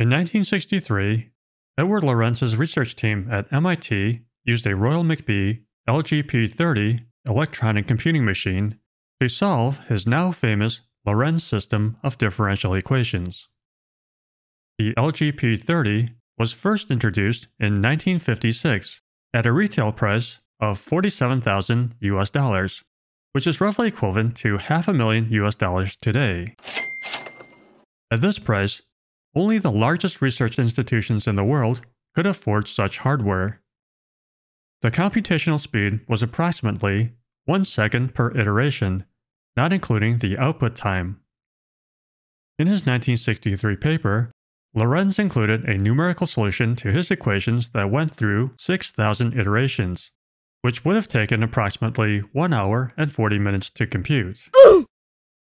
In 1963, Edward Lorenz's research team at MIT used a Royal McBee LGP-30 electronic computing machine to solve his now famous Lorenz system of differential equations. The LGP-30 was first introduced in 1956 at a retail price of $47,000 US, which is roughly equivalent to $500,000 US today. At this price, only the largest research institutions in the world could afford such hardware. The computational speed was approximately 1 second per iteration, not including the output time. In his 1963 paper, Lorenz included a numerical solution to his equations that went through 6,000 iterations, which would have taken approximately 1 hour and 40 minutes to compute.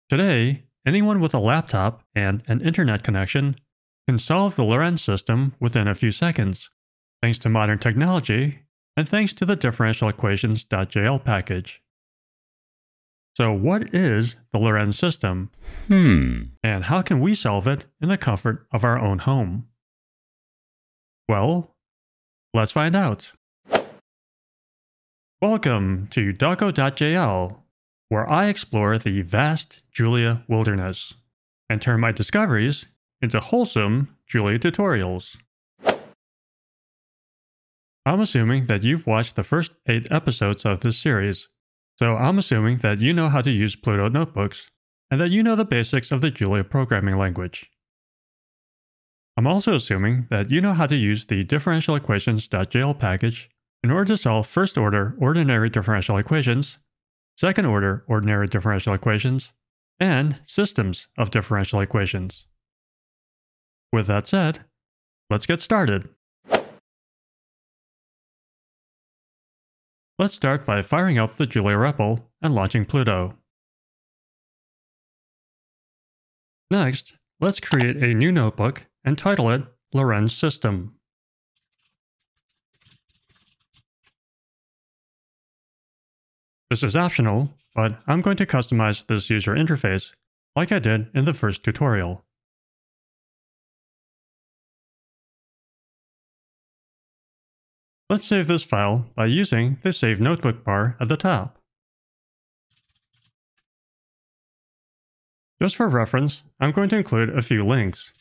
Today, anyone with a laptop and an internet connection can solve the Lorenz system within a few seconds, thanks to modern technology and thanks to the differentialequations.jl package. So what is the Lorenz system? And how can we solve it in the comfort of our own home? Well, let's find out. Welcome to Doggo.jl, where I explore the vast Julia wilderness and turn my discoveries into wholesome Julia tutorials. I'm assuming that you've watched the first 8 episodes of this series, so I'm assuming that you know how to use Pluto notebooks and that you know the basics of the Julia programming language. I'm also assuming that you know how to use the differentialequations.jl package in order to solve first-order ordinary differential equations, second-order ordinary differential equations, and systems of differential equations. With that said, let's get started. Let's start by firing up the Julia REPL and launching Pluto. Next, let's create a new notebook and title it Lorenz System. This is optional, but I'm going to customize this user interface like I did in the first tutorial. Let's save this file by using the Save Notebook bar at the top. Just for reference, I'm going to include a few links.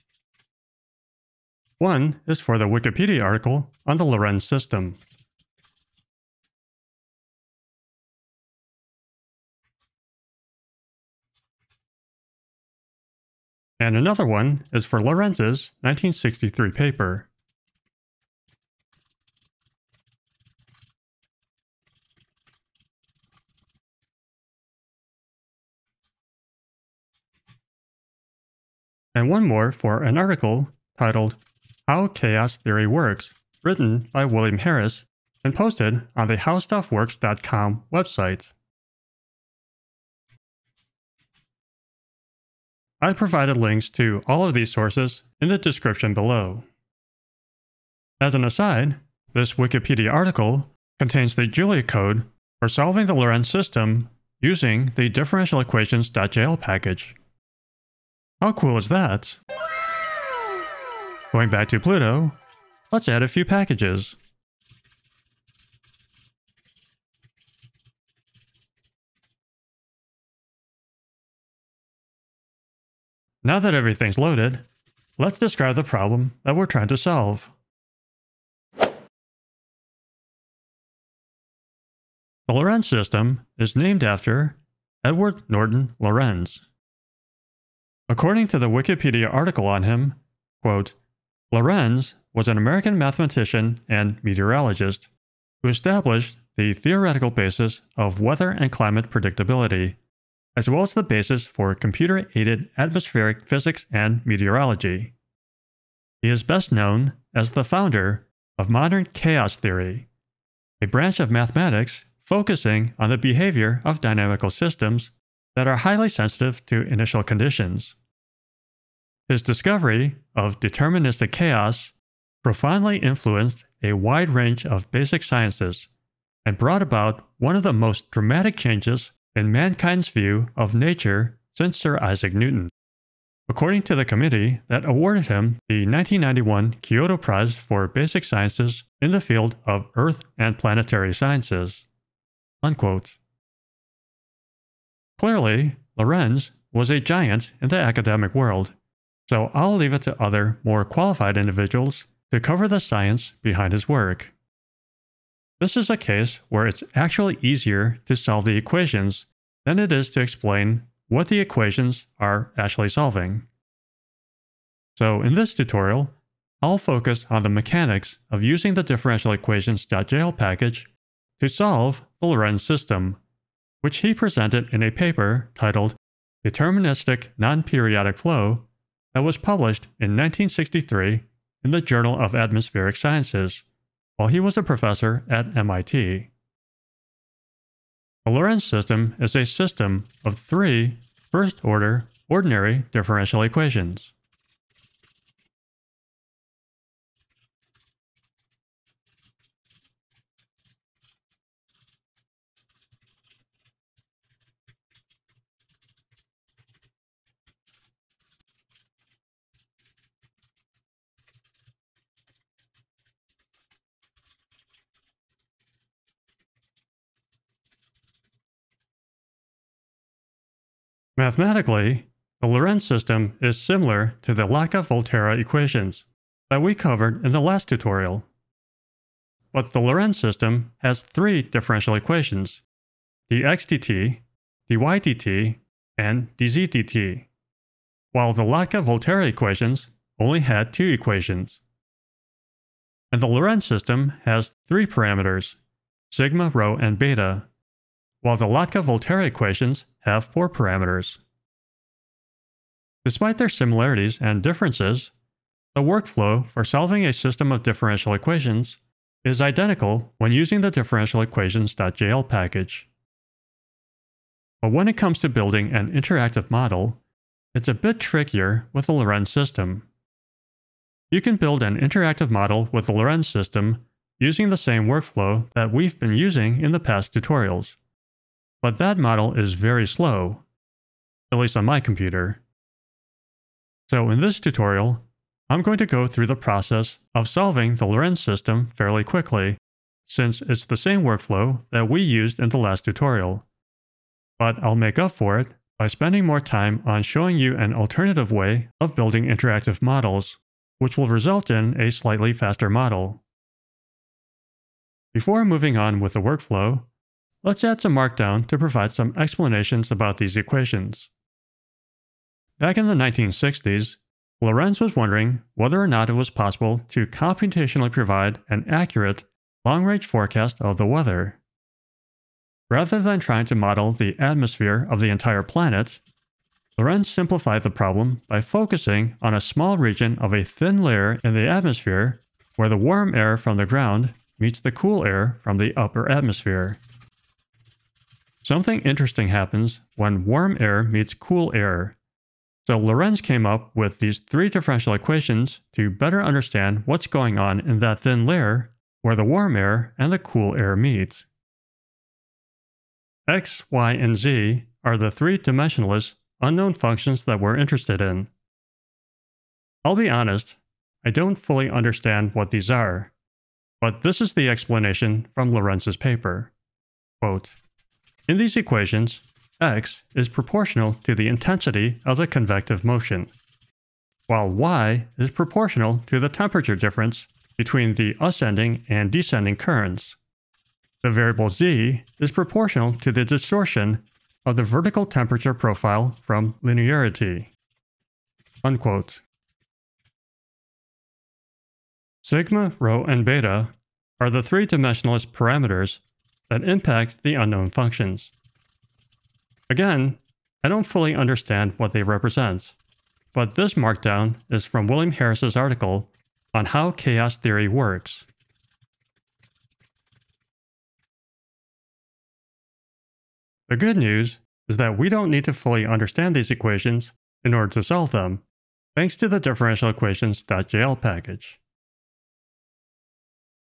One is for the Wikipedia article on the Lorenz system. And another one is for Lorenz's 1963 paper. And one more for an article titled How Chaos Theory Works, written by William Harris and posted on the howstuffworks.com website. I provided links to all of these sources in the description below. As an aside, this Wikipedia article contains the Julia code for solving the Lorenz system using the differentialequations.jl package. How cool is that? Going back to Pluto, let's add a few packages. Now that everything's loaded, let's describe the problem that we're trying to solve. The Lorenz system is named after Edward Norton Lorenz. According to the Wikipedia article on him, quote, Lorenz was an American mathematician and meteorologist who established the theoretical basis of weather and climate predictability, as well as the basis for computer-aided atmospheric physics and meteorology. He is best known as the founder of modern chaos theory, a branch of mathematics focusing on the behavior of dynamical systems that are highly sensitive to initial conditions. His discovery of deterministic chaos profoundly influenced a wide range of basic sciences and brought about one of the most dramatic changes in mankind's view of nature since Sir Isaac Newton. according to the committee that awarded him the 1991 Kyoto Prize for Basic Sciences in the field of Earth and Planetary Sciences. Unquote. Clearly, Lorentz was a giant in the academic world, so I'll leave it to other, more qualified individuals to cover the science behind his work. This is a case where it's actually easier to solve the equations than it is to explain what the equations are actually solving. So in this tutorial, I'll focus on the mechanics of using the differential equations.jl package to solve the Lorentz system, which he presented in a paper titled Deterministic Non-Periodic Flow that was published in 1963 in the Journal of Atmospheric Sciences, while he was a professor at MIT. The Lorentz system is a system of three first-order ordinary differential equations. Mathematically, the Lorentz system is similar to the Latka-Volterra equations that we covered in the last tutorial. But the Lorentz system has three differential equations: dx dt, dy dt, and dz dt, while the Latka-Volterra equations only had two equations. And the Lorentz system has three parameters, sigma, rho, and beta, while the Latka-Volterra equations have four parameters. Despite their similarities and differences, the workflow for solving a system of differential equations is identical when using the differential equations.jl package. But when it comes to building an interactive model, it's a bit trickier with the Lorentz system. You can build an interactive model with the Lorentz system using the same workflow that we've been using in the past tutorials. But that model is very slow, at least on my computer. So in this tutorial, I'm going to go through the process of solving the Lorentz system fairly quickly, since it's the same workflow that we used in the last tutorial. But I'll make up for it by spending more time on showing you an alternative way of building interactive models, which will result in a slightly faster model. Before moving on with the workflow, let's add some Markdown to provide some explanations about these equations. Back in the 1960s, Lorentz was wondering whether or not it was possible to computationally provide an accurate, long-range forecast of the weather. Rather than trying to model the atmosphere of the entire planet, Lorentz simplified the problem by focusing on a small region of a thin layer in the atmosphere where the warm air from the ground meets the cool air from the upper atmosphere. Something interesting happens when warm air meets cool air. So Lorentz came up with these three differential equations to better understand what's going on in that thin layer where the warm air and the cool air meet. X, y, and z are the three-dimensionless unknown functions that we're interested in. I'll be honest, I don't fully understand what these are, but this is the explanation from Lorentz's paper. Quote, in these equations, x is proportional to the intensity of the convective motion, while y is proportional to the temperature difference between the ascending and descending currents. The variable z is proportional to the distortion of the vertical temperature profile from linearity. Unquote. Sigma, rho, and beta are the three-dimensionless parameters that impact the unknown functions. Again, I don't fully understand what they represent, but this markdown is from William Harris's article on how chaos theory works. The good news is that we don't need to fully understand these equations in order to solve them, thanks to the differential equations.jl package.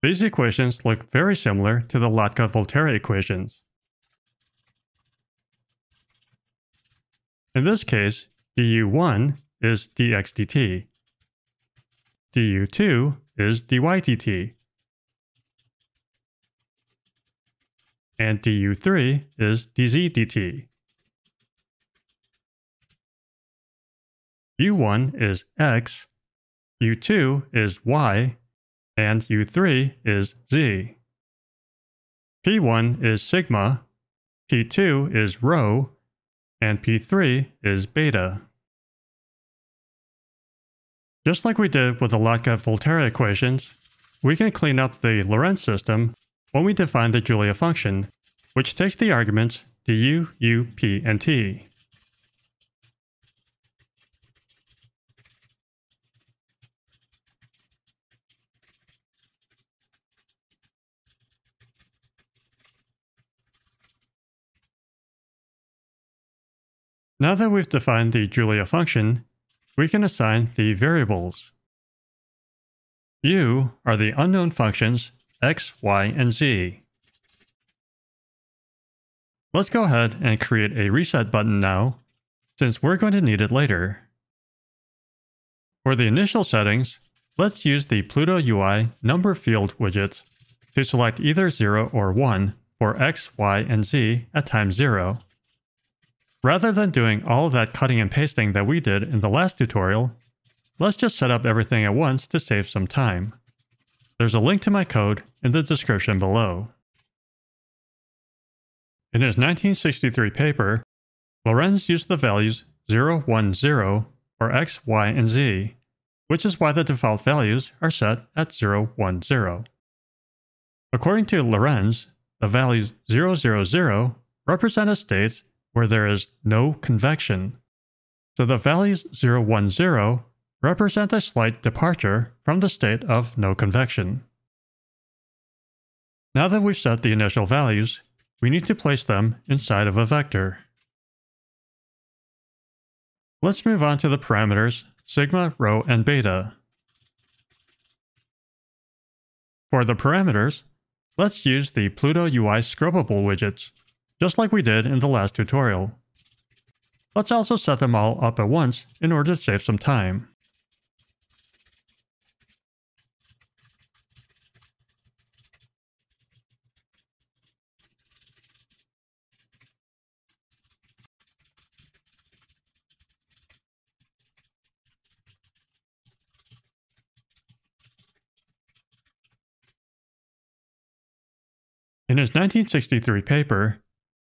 These equations look very similar to the Latka-Volterra equations. In this case, du1 is dx dt. du2 is dy dt. And du3 is dz dt. u1 is x, u2 is y, and u3 is z. P1 is sigma, P2 is rho, and P3 is beta. Just like we did with the Latka-Volterra equations, we can clean up the Lorentz system when we define the Julia function, which takes the arguments du, u, p, and t. Now that we've defined the Julia function, we can assign the variables. U are the unknown functions x, y, and z. Let's go ahead and create a reset button now, since we're going to need it later. For the initial settings, let's use the Pluto UI number field widget to select either 0 or 1 for x, y, and z at time 0. Rather than doing all of that cutting and pasting that we did in the last tutorial, let's just set up everything at once to save some time. There's a link to my code in the description below. In his 1963 paper, Lorentz used the values 0, 1, 0 for x, y, and z, which is why the default values are set at 0, 1, 0. According to Lorentz, the values 0, 0, 0 represent a state where there is no convection. So the values 0, 1, 0 represent a slight departure from the state of no convection. Now that we've set the initial values, we need to place them inside of a vector. Let's move on to the parameters sigma, rho, and beta. For the parameters, let's use the Pluto UI scrubbable widgets, just like we did in the last tutorial. Let's also set them all up at once in order to save some time. In his 1963 paper,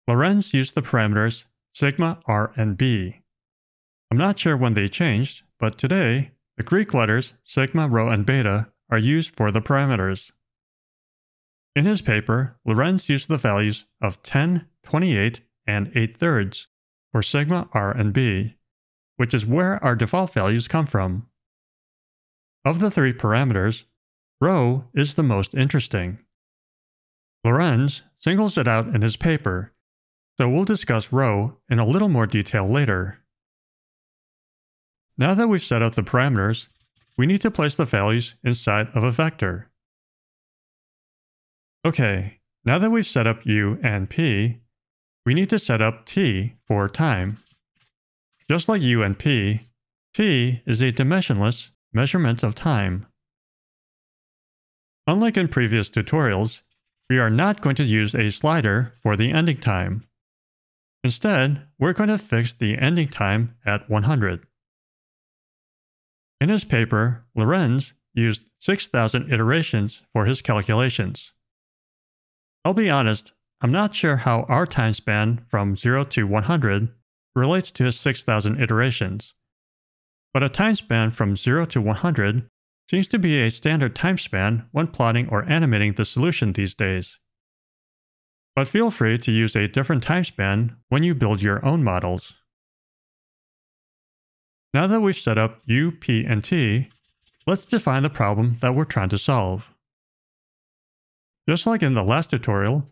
Lorentz used the parameters sigma, r, and b. I'm not sure when they changed, but today, the Greek letters sigma, rho, and beta are used for the parameters. In his paper, Lorentz used the values of 10, 28, and 8/3 for sigma, r, and b, which is where our default values come from. Of the three parameters, rho is the most interesting. Lorentz singles it out in his paper, so we'll discuss rho in a little more detail later. Now that we've set up the parameters, we need to place the values inside of a vector. Okay, now that we've set up u and p, we need to set up t for time. Just like u and p, t is a dimensionless measurement of time. Unlike in previous tutorials, we are not going to use a slider for the ending time. Instead, we're going to fix the ending time at 100. In his paper, Lorentz used 6,000 iterations for his calculations. I'll be honest, I'm not sure how our time span from 0 to 100 relates to his 6,000 iterations, but a time span from 0 to 100 seems to be a standard time span when plotting or animating the solution these days. But feel free to use a different time span when you build your own models. Now that we've set up u, p, and t, let's define the problem that we're trying to solve. Just like in the last tutorial,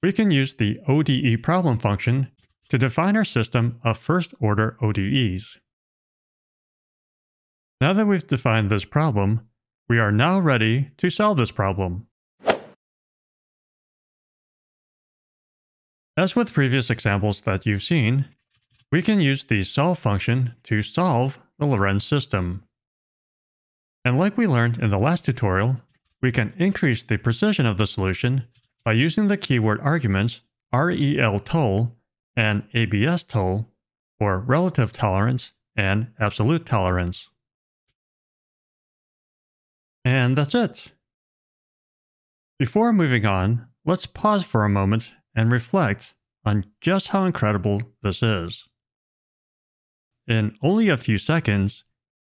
we can use the ODE problem function to define our system of first-order ODEs. Now that we've defined this problem, we are now ready to solve this problem. As with previous examples that you've seen, we can use the solve function to solve the Lorentz system. And like we learned in the last tutorial, we can increase the precision of the solution by using the keyword arguments REL_TOL and ABS_TOL for relative tolerance and absolute tolerance. And that's it. Before moving on, let's pause for a moment and reflect on just how incredible this is. In only a few seconds,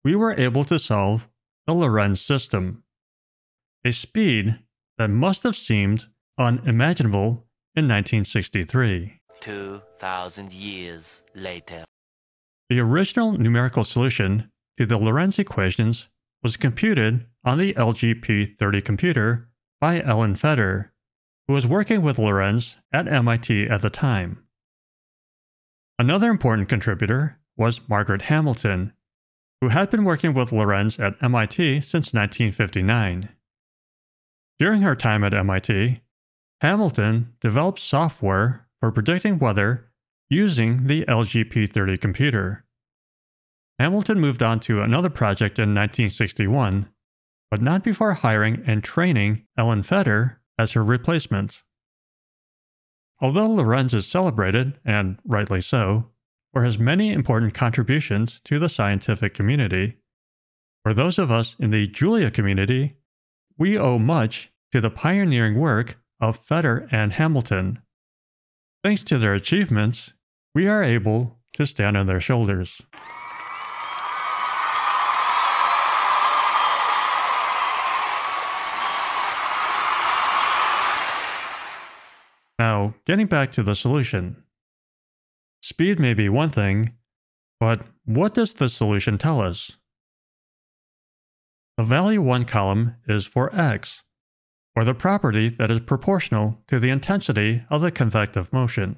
we were able to solve the Lorentz system, a speed that must have seemed unimaginable in 1963. 2,000 years later. The original numerical solution to the Lorentz equations was computed on the LGP30 computer by Ellen Feder, who was working with Lorentz at MIT at the time. Another important contributor was Margaret Hamilton, who had been working with Lorentz at MIT since 1959. During her time at MIT, Hamilton developed software for predicting weather using the LGP30 computer. Hamilton moved on to another project in 1961, but not before hiring and training Ellen Feder as her replacement. Although Lorentz is celebrated, and rightly so, for his many important contributions to the scientific community, for those of us in the Julia community, we owe much to the pioneering work of Feder and Hamilton. Thanks to their achievements, we are able to stand on their shoulders. Now, getting back to the solution. Speed may be one thing, but what does the solution tell us? The value 1 column is for x, or the property that is proportional to the intensity of the convective motion.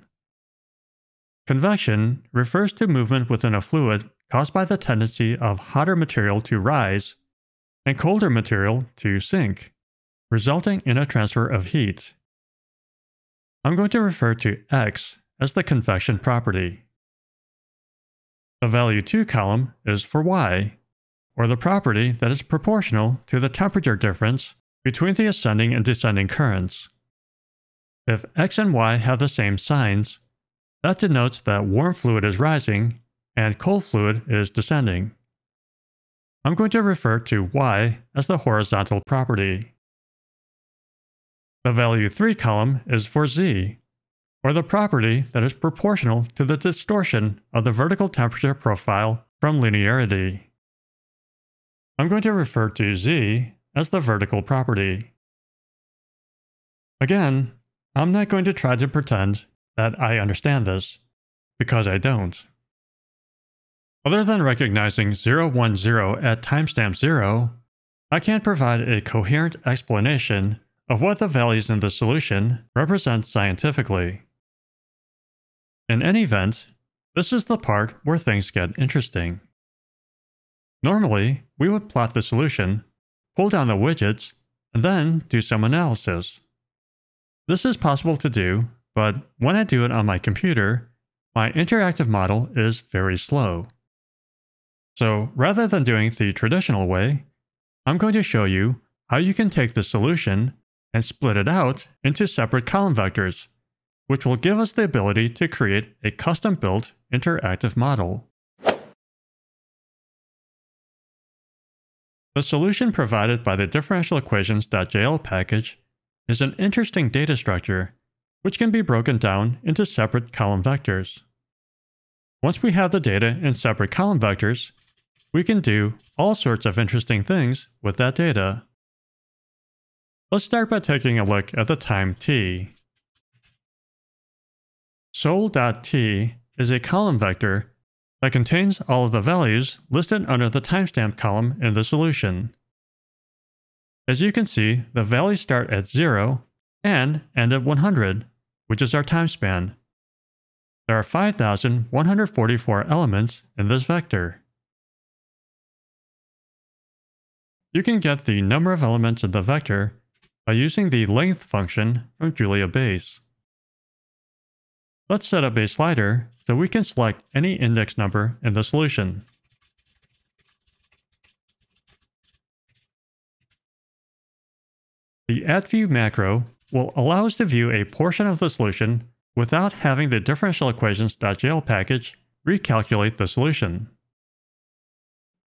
Convection refers to movement within a fluid caused by the tendency of hotter material to rise and colder material to sink, resulting in a transfer of heat. I'm going to refer to x as the convection property. The value 2 column is for y, or the property that is proportional to the temperature difference between the ascending and descending currents. If x and y have the same signs, that denotes that warm fluid is rising and cold fluid is descending. I'm going to refer to y as the horizontal property. The value 3 column is for z, or the property that is proportional to the distortion of the vertical temperature profile from linearity. I'm going to refer to z as the vertical property. Again, I'm not going to try to pretend that I understand this, because I don't. Other than recognizing 0, 1, 0 at timestamp 0, I can't provide a coherent explanation of what the values in the solution represent scientifically. In any event, this is the part where things get interesting. Normally, we would plot the solution, pull down the widgets, and then do some analysis. This is possible to do, but when I do it on my computer, my interactive model is very slow. So rather than doing the traditional way, I'm going to show you how you can take the solution and split it out into separate column vectors, which will give us the ability to create a custom-built interactive model. The solution provided by the differentialequations.jl package is an interesting data structure, which can be broken down into separate column vectors. Once we have the data in separate column vectors, we can do all sorts of interesting things with that data. Let's start by taking a look at the time t. Sol.t is a column vector that contains all of the values listed under the timestamp column in the solution. As you can see, the values start at 0 and end at 100, which is our time span. There are 5,144 elements in this vector. You can get the number of elements in the vector by using the length function from Julia Base. Let's set up a slider so we can select any index number in the solution. The addView macro will allow us to view a portion of the solution without having the differentialequations.jl package recalculate the solution.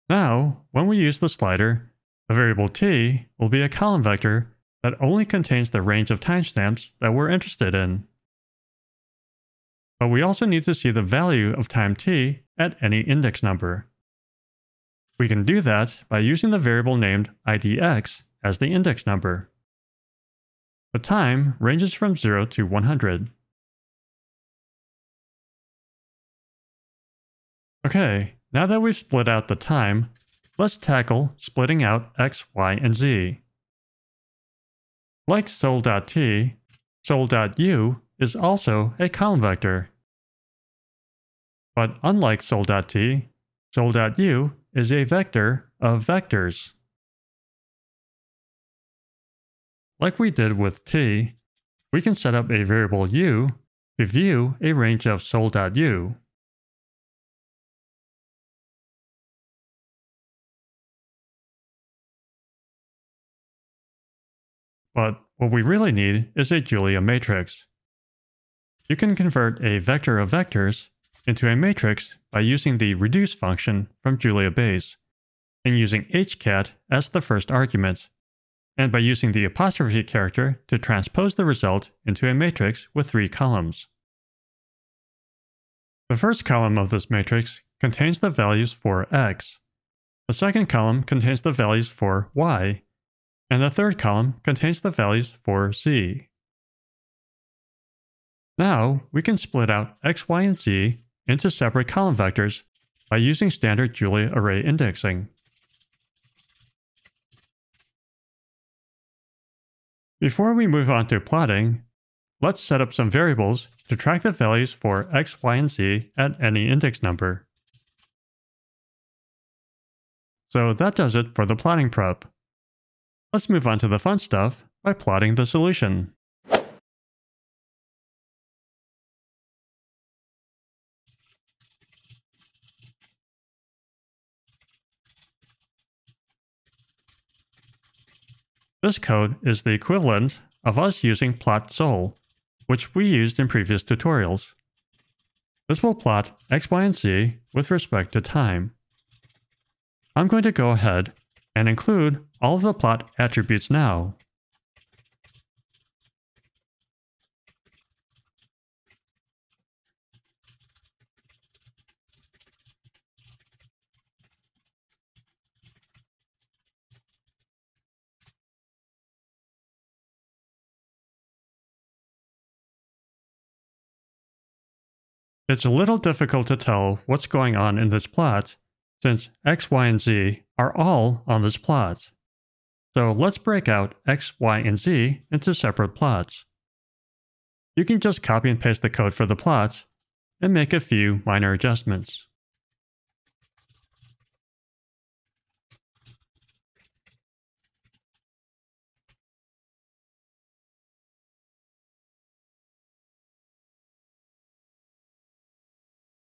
Now, when we use the slider, the variable t will be a column vector that only contains the range of timestamps that we're interested in. But we also need to see the value of time t at any index number. We can do that by using the variable named idx as the index number. The time ranges from 0 to 100. Okay, now that we've split out the time, let's tackle splitting out x, y, and z. Like sol.t, sol.u is also a column vector. But unlike sol.t, sol.u is a vector of vectors. Like we did with t, we can set up a variable u to view a range of sol.u. But what we really need is a Julia matrix. You can convert a vector of vectors into a matrix by using the reduce function from Julia base, and using hcat as the first argument, and by using the apostrophe character to transpose the result into a matrix with 3 columns. The first column of this matrix contains the values for x, the second column contains the values for y, and the third column contains the values for z. Now, we can split out x, y, and z into separate column vectors by using standard Julia array indexing. Before we move on to plotting, let's set up some variables to track the values for x, y, and z at any index number. So that does it for the plotting prep. Let's move on to the fun stuff by plotting the solution. This code is the equivalent of us using plot_sol, which we used in previous tutorials. This will plot x, y, and z with respect to time. I'm going to go ahead and include all of the plot attributes now. It's a little difficult to tell what's going on in this plot, since x, y, and z are all on this plot. So let's break out x, y, and z into separate plots. You can just copy and paste the code for the plots and make a few minor adjustments.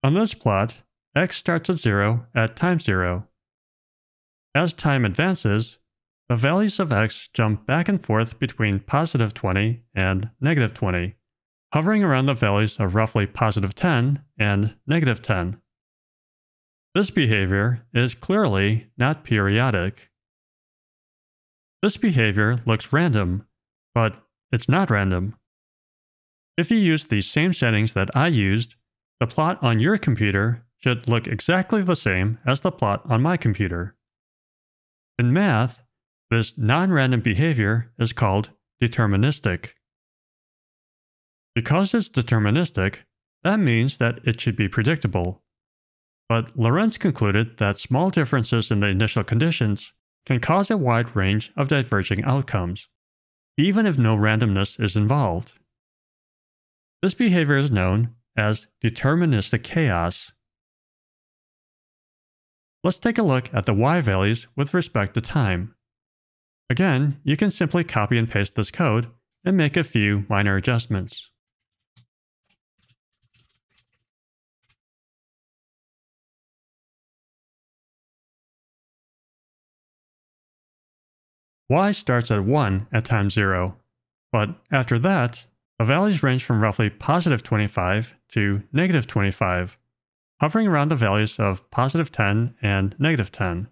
On this plot, x starts at 0 at time 0. As time advances, the values of x jump back and forth between positive 20 and negative 20, hovering around the values of roughly positive 10 and negative 10. This behavior is clearly not periodic. This behavior looks random, but it's not random. If you use the same settings that I used, the plot on your computer should look exactly the same as the plot on my computer. In math, this non-random behavior is called deterministic. Because it's deterministic, that means that it should be predictable. But Lorentz concluded that small differences in the initial conditions can cause a wide range of diverging outcomes, even if no randomness is involved. This behavior is known as deterministic chaos. Let's take a look at the y values with respect to time. Again, you can simply copy and paste this code and make a few minor adjustments. y starts at 1 at time 0, but after that, the values range from roughly positive 25 to negative 25, hovering around the values of positive 10 and negative 10.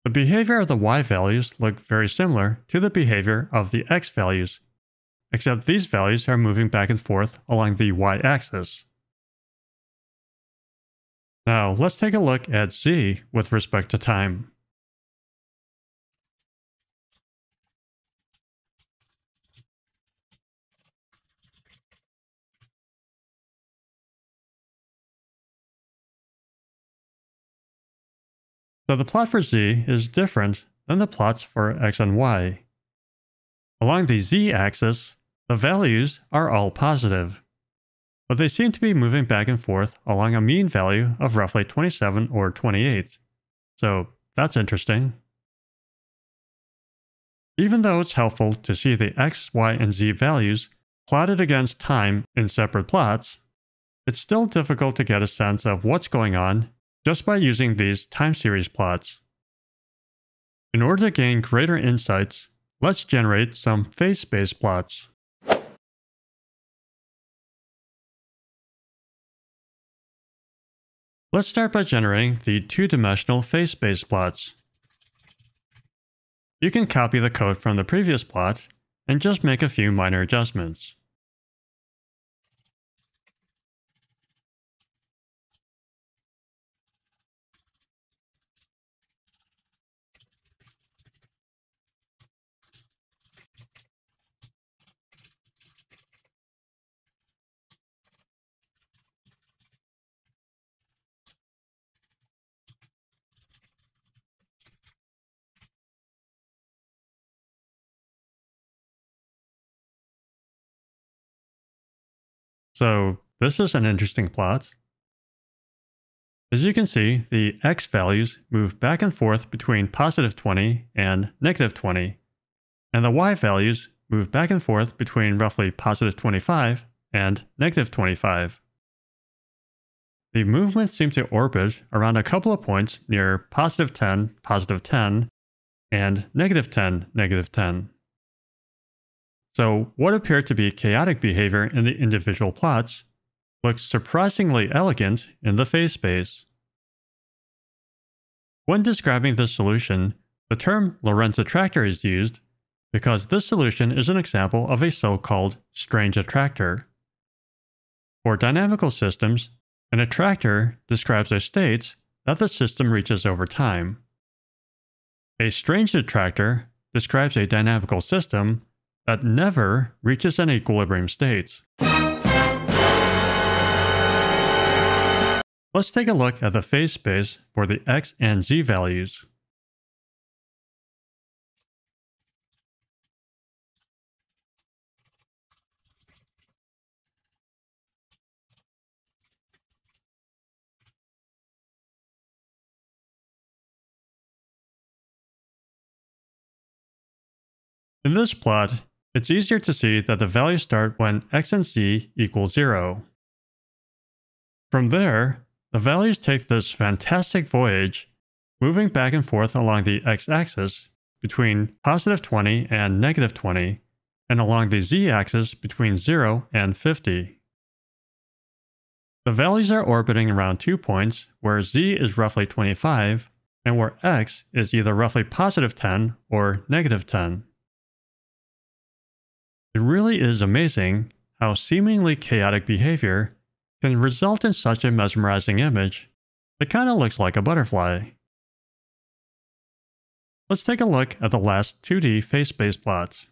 The behavior of the y values look very similar to the behavior of the x values, except these values are moving back and forth along the y-axis. Now let's take a look at z with respect to time. So the plot for z is different than the plots for x and y. Along the z-axis, the values are all positive, but they seem to be moving back and forth along a mean value of roughly 27 or 28. So that's interesting. Even though it's helpful to see the x, y, and z values plotted against time in separate plots, it's still difficult to get a sense of what's going on just by using these time series plots. In order to gain greater insights, let's generate some phase space plots. Let's start by generating the two-dimensional phase space plots. You can copy the code from the previous plot and just make a few minor adjustments. So this is an interesting plot. As you can see, the x values move back and forth between positive 20 and negative 20, and the y values move back and forth between roughly positive 25 and negative 25. The movements seem to orbit around a couple of points near positive 10, and negative 10, negative 10. So what appeared to be chaotic behavior in the individual plots looks surprisingly elegant in the phase space. When describing this solution, the term Lorentz attractor is used because this solution is an example of a so-called strange attractor. For dynamical systems, an attractor describes a state that the system reaches over time. A strange attractor describes a dynamical system that never reaches an equilibrium state. Let's take a look at the phase space for the x and z values. In this plot, it's easier to see that the values start when x and z equal 0. From there, the values take this fantastic voyage, moving back and forth along the x-axis between positive 20 and negative 20, and along the z-axis between 0 and 50. The values are orbiting around 2 points where z is roughly 25, and where x is either roughly positive 10 or negative 10. It really is amazing how seemingly chaotic behavior can result in such a mesmerizing image that kind of looks like a butterfly. Let's take a look at the last 2D phase space plots.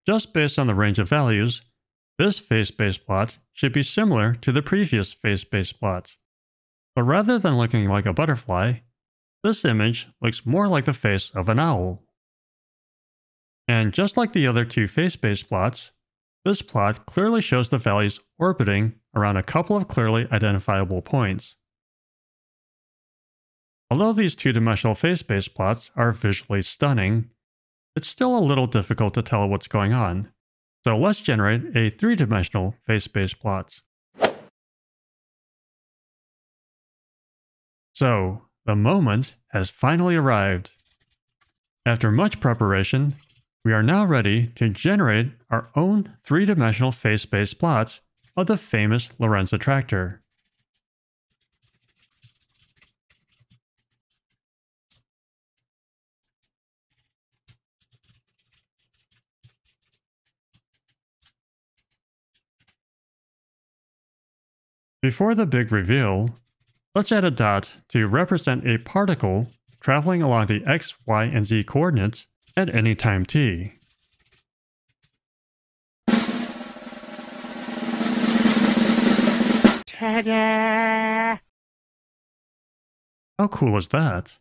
Just based on the range of values, this phase space plot should be similar to the previous phase space plots. But rather than looking like a butterfly, this image looks more like the face of an owl. And just like the other two phase space plots, this plot clearly shows the values orbiting around a couple of clearly identifiable points. Although these two-dimensional phase space plots are visually stunning, it's still a little difficult to tell what's going on. So let's generate a three-dimensional phase space plot. So, the moment has finally arrived. After much preparation, we are now ready to generate our own three-dimensional phase space plot of the famous Lorentz attractor. Before the big reveal, let's add a dot to represent a particle traveling along the x, y, and z coordinates at any time t. Ta-da! How cool is that?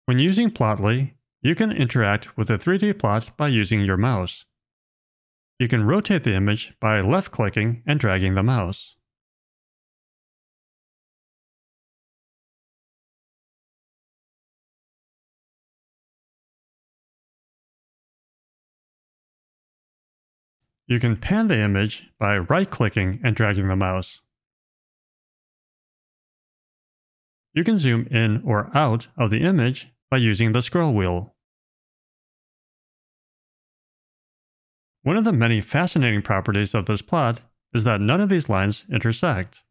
When using Plotly, you can interact with the 3D plot by using your mouse. You can rotate the image by left-clicking and dragging the mouse. You can pan the image by right-clicking and dragging the mouse. You can zoom in or out of the image by using the scroll wheel. One of the many fascinating properties of this plot is that none of these lines intersect.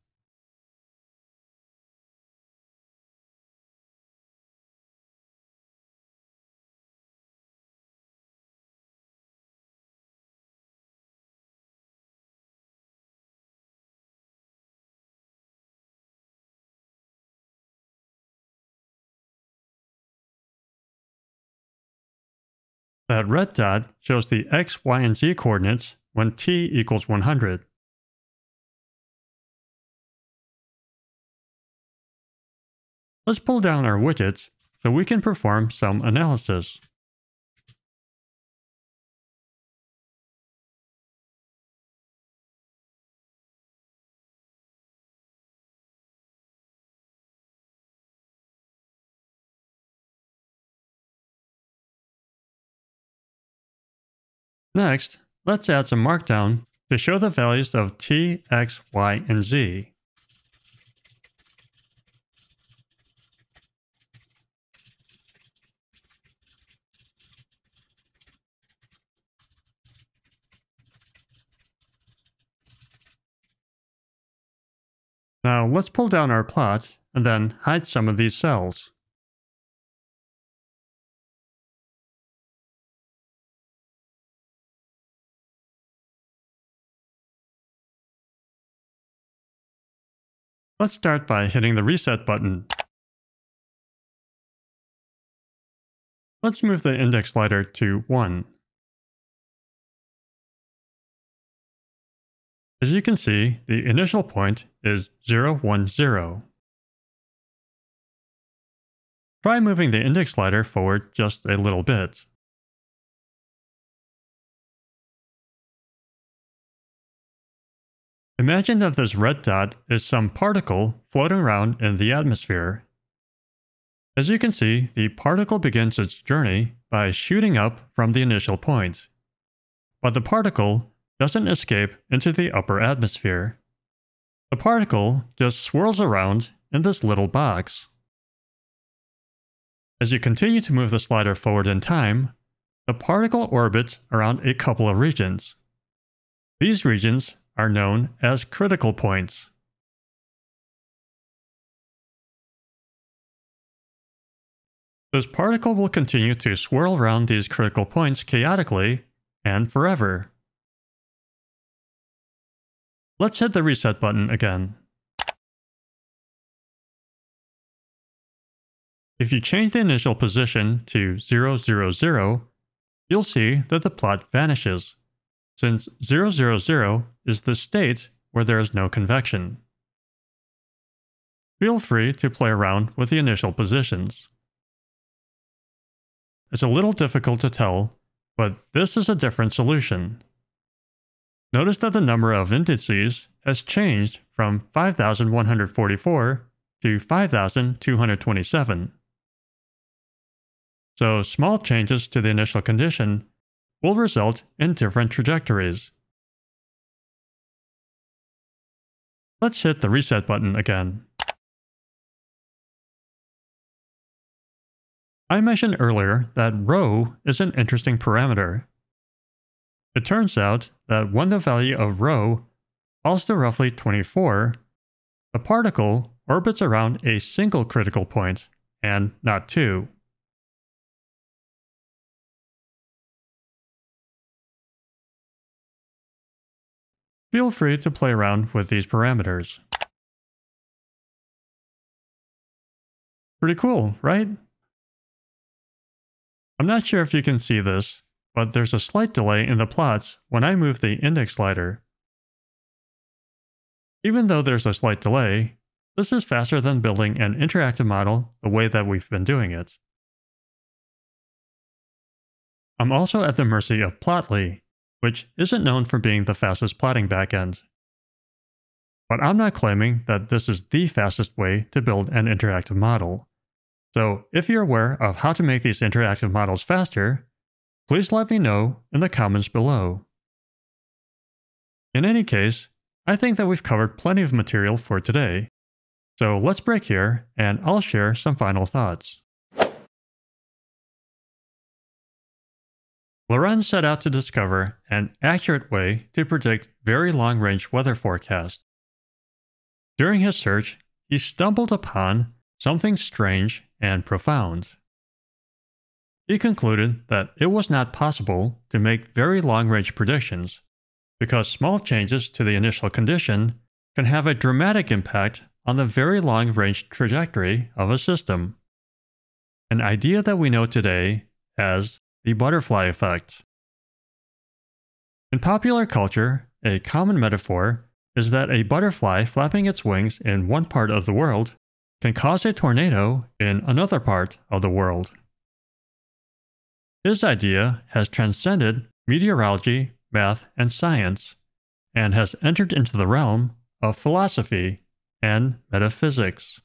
That red dot shows the x, y, and z coordinates when t equals 100. Let's pull down our widgets so we can perform some analysis. Next, let's add some markdown to show the values of t, x, y, and z. Now let's pull down our plot and then hide some of these cells. Let's start by hitting the reset button. Let's move the index slider to 1. As you can see, the initial point is 0, 1, 0. Try moving the index slider forward just a little bit. Imagine that this red dot is some particle floating around in the atmosphere. As you can see, the particle begins its journey by shooting up from the initial point. But the particle doesn't escape into the upper atmosphere. The particle just swirls around in this little box. As you continue to move the slider forward in time, the particle orbits around a couple of regions. These regions are known as critical points. This particle will continue to swirl around these critical points chaotically and forever. Let's hit the reset button again. If you change the initial position to 0, 0, 0, you'll see that the plot vanishes, since 0, 0, 0 is the state where there is no convection. Feel free to play around with the initial positions. It's a little difficult to tell, but this is a different solution. Notice that the number of indices has changed from 5,144 to 5,227. so small changes to the initial condition will result in different trajectories. Let's hit the reset button again. I mentioned earlier that ρ is an interesting parameter. It turns out that when the value of ρ falls to roughly 24, the particle orbits around a single critical point, and not two. Feel free to play around with these parameters. Pretty cool, right? I'm not sure if you can see this, but there's a slight delay in the plots when I move the index slider. Even though there's a slight delay, this is faster than building an interactive model the way that we've been doing it. I'm also at the mercy of Plotly, which isn't known for being the fastest plotting backend. But I'm not claiming that this is the fastest way to build an interactive model. So if you're aware of how to make these interactive models faster, please let me know in the comments below. In any case, I think that we've covered plenty of material for today. So let's break here and I'll share some final thoughts. Lorenz set out to discover an accurate way to predict very long-range weather forecasts. During his search, he stumbled upon something strange and profound. He concluded that it was not possible to make very long-range predictions because small changes to the initial condition can have a dramatic impact on the very long-range trajectory of a system. An idea that we know today as the butterfly effect. In popular culture, a common metaphor is that a butterfly flapping its wings in one part of the world can cause a tornado in another part of the world. His idea has transcended meteorology, math, and science, and has entered into the realm of philosophy and metaphysics.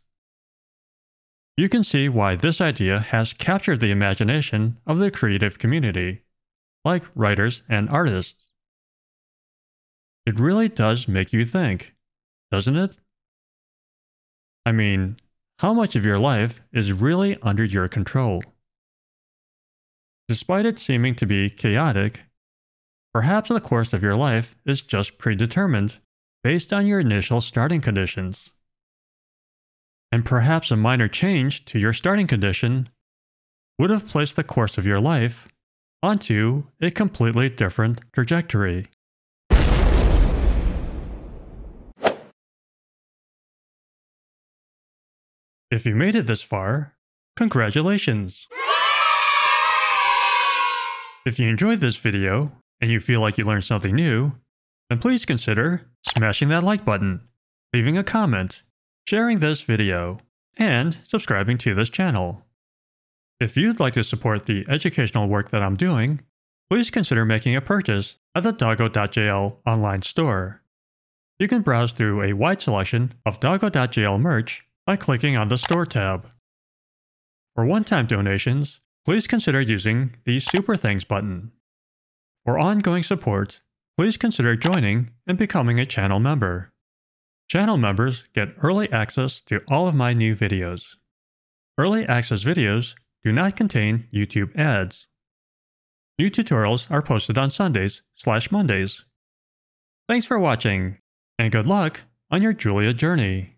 You can see why this idea has captured the imagination of the creative community, like writers and artists. It really does make you think, doesn't it? I mean, how much of your life is really under your control? Despite it seeming to be chaotic, perhaps the course of your life is just predetermined based on your initial starting conditions. And perhaps a minor change to your starting condition would have placed the course of your life onto a completely different trajectory. If you made it this far, congratulations! If you enjoyed this video and you feel like you learned something new, then please consider smashing that like button, leaving a comment, sharing this video, and subscribing to this channel. If you'd like to support the educational work that I'm doing, please consider making a purchase at the Doggo.jl online store. You can browse through a wide selection of Doggo.jl merch by clicking on the Store tab. For one-time donations, please consider using the Super Thanks button. For ongoing support, please consider joining and becoming a channel member. Channel members get early access to all of my new videos. Early access videos do not contain YouTube ads. New tutorials are posted on Sundays/Mondays. Thanks for watching, and good luck on your Julia journey.